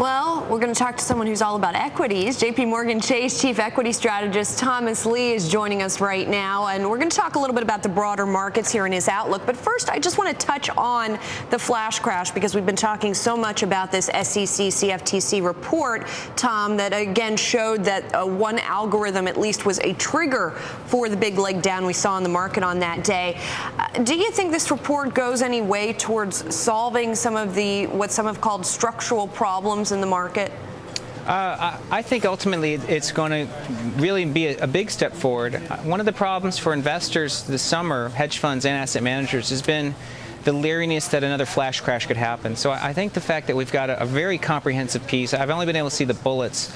Well, we're going to talk to someone who's all about equities. JPMorgan Chase Chief Equity Strategist Thomas Lee is joining us right now, and we're going to talk a little bit about the broader markets here in his outlook. But first, I just want to touch on the flash crash because we've been talking so much about this SEC-CFTC report, Tom, that again showed that one algorithm at least was a trigger for the big leg down we saw in the market on that day. Do you think this report goes any way towards solving some of the what some have called structural problems in the market? I think ultimately it's going to really be a big step forward. One of the problems for investors this summer, hedge funds and asset managers, has been the leeriness that another flash crash could happen. So I think the fact that we've got a very comprehensive piece, I've only been able to see the bullets,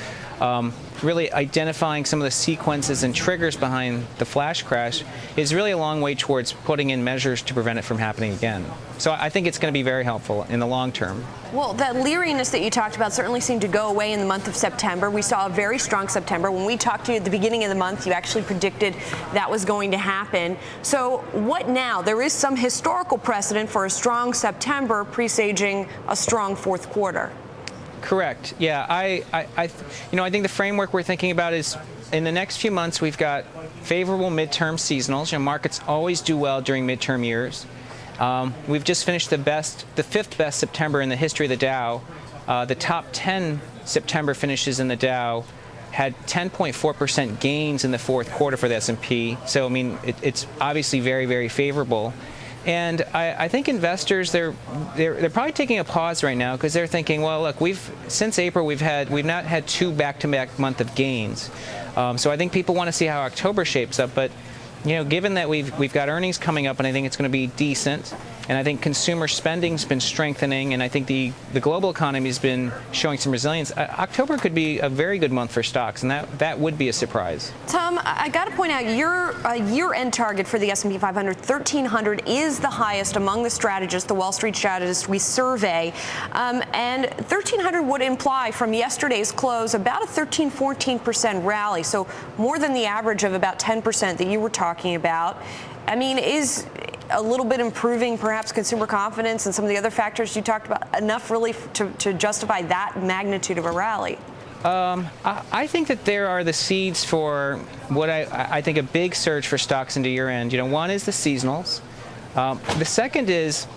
really identifying some of the sequences and triggers behind the flash crash is really a long way towards putting in measures to prevent it from happening again. So I think it's going to be very helpful in the long term. Well, that leeriness that you talked about certainly seemed to go away in the month of September. We saw a very strong September. When we talked to you at the beginning of the month, you actually predicted that was going to happen. So what now? There is some historical precedent for a strong September presaging a strong fourth quarter. Correct. Yeah, I think the framework we're thinking about is in the next few months we've got favorable midterm seasonals. Markets always do well during midterm years. We've just finished the fifth best September in the history of the Dow. The top 10 September finishes in the Dow had 10.4% gains in the fourth quarter for the S&P. So I mean, it's obviously very, very favorable. And I think investors they're probably taking a pause right now because they're thinking, well, look, since April we've not had two back-to-back month of gains. So I think people want to see how October shapes up. But given that we've got earnings coming up, and I think it's going to be decent, and I think consumer spending's been strengthening, and I think the global economy's been showing some resilience, October could be a very good month for stocks, and that would be a surprise. Tom, I got to point out your year-end target for the S&P 500, 1,300, is the highest among the strategists, the Wall Street strategists we survey, and 1,300 would imply from yesterday's close about a 13-14% rally, so more than the average of about 10% that you were talking about. I mean, is a little bit improving perhaps consumer confidence and some of the other factors you talked about enough really to justify that magnitude of a rally? I think that there are the seeds for what I think a big surge for stocks into year-end. One is the seasonals. The second is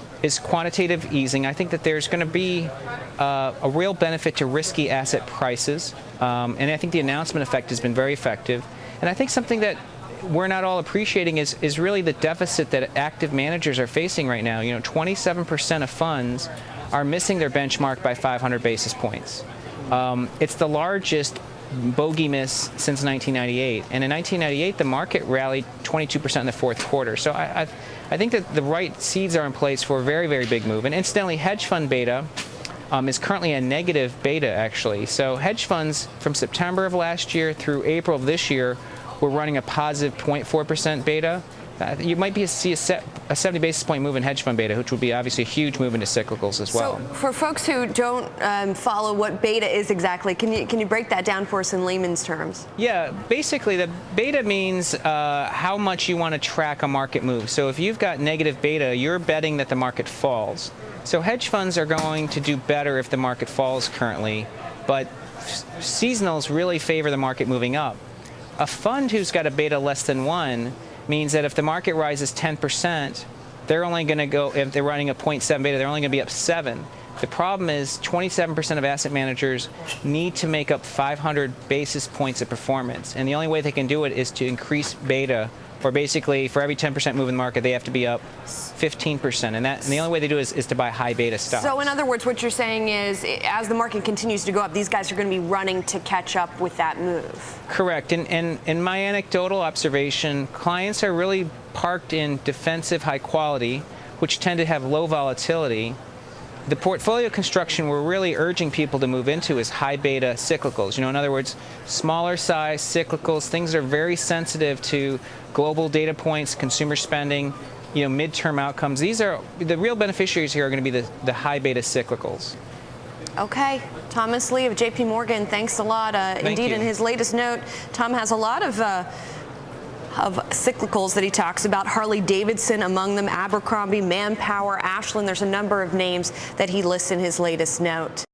quantitative easing. I think that there's going to be a real benefit to risky asset prices, and I think the announcement effect has been very effective. And I think something that we're not all appreciating is really the deficit that active managers are facing right now. 27% of funds are missing their benchmark by 500 basis points. It's the largest bogey miss since 1998. And in 1998, the market rallied 22% in the fourth quarter. So I think that the right seeds are in place for a very, very big move. And incidentally, hedge fund beta is currently a negative beta, actually. So hedge funds from September of last year through April of this year we're running a positive 0.4% beta. You might see a 70 basis point move in hedge fund beta, which would be obviously a huge move into cyclicals as well. So for folks who don't follow what beta is exactly, can you break that down for us in layman's terms? Yeah, basically the beta means how much you want to track a market move. So if you've got negative beta, you're betting that the market falls. So hedge funds are going to do better if the market falls currently, but seasonals really favor the market moving up. A fund who's got a beta less than 1 means that if the market rises 10%, they're only going to go, if they're running a 0.7 beta, they're only going to be up 7. The problem is 27% of asset managers need to make up 500 basis points of performance. And the only way they can do it is to increase beta, or basically for every 10% move in the market, they have to be up 15%. And the only way they do it is to buy high beta stocks. So in other words, what you're saying is as the market continues to go up, these guys are going to be running to catch up with that move. Correct. And in my anecdotal observation, clients are really parked in defensive high quality, which tend to have low volatility. The portfolio construction we're really urging people to move into is high beta cyclicals. In other words, smaller size cyclicals, things that are very sensitive to global data points, consumer spending, midterm outcomes. These are the real beneficiaries here are going to be the high beta cyclicals. Okay. Thomas Lee of JPMorgan, thanks a lot. Indeed, in his latest note, Tom has a lot of cyclicals that he talks about. Harley-Davidson among them, Abercrombie, Manpower, Ashland. There's a number of names that he lists in his latest note.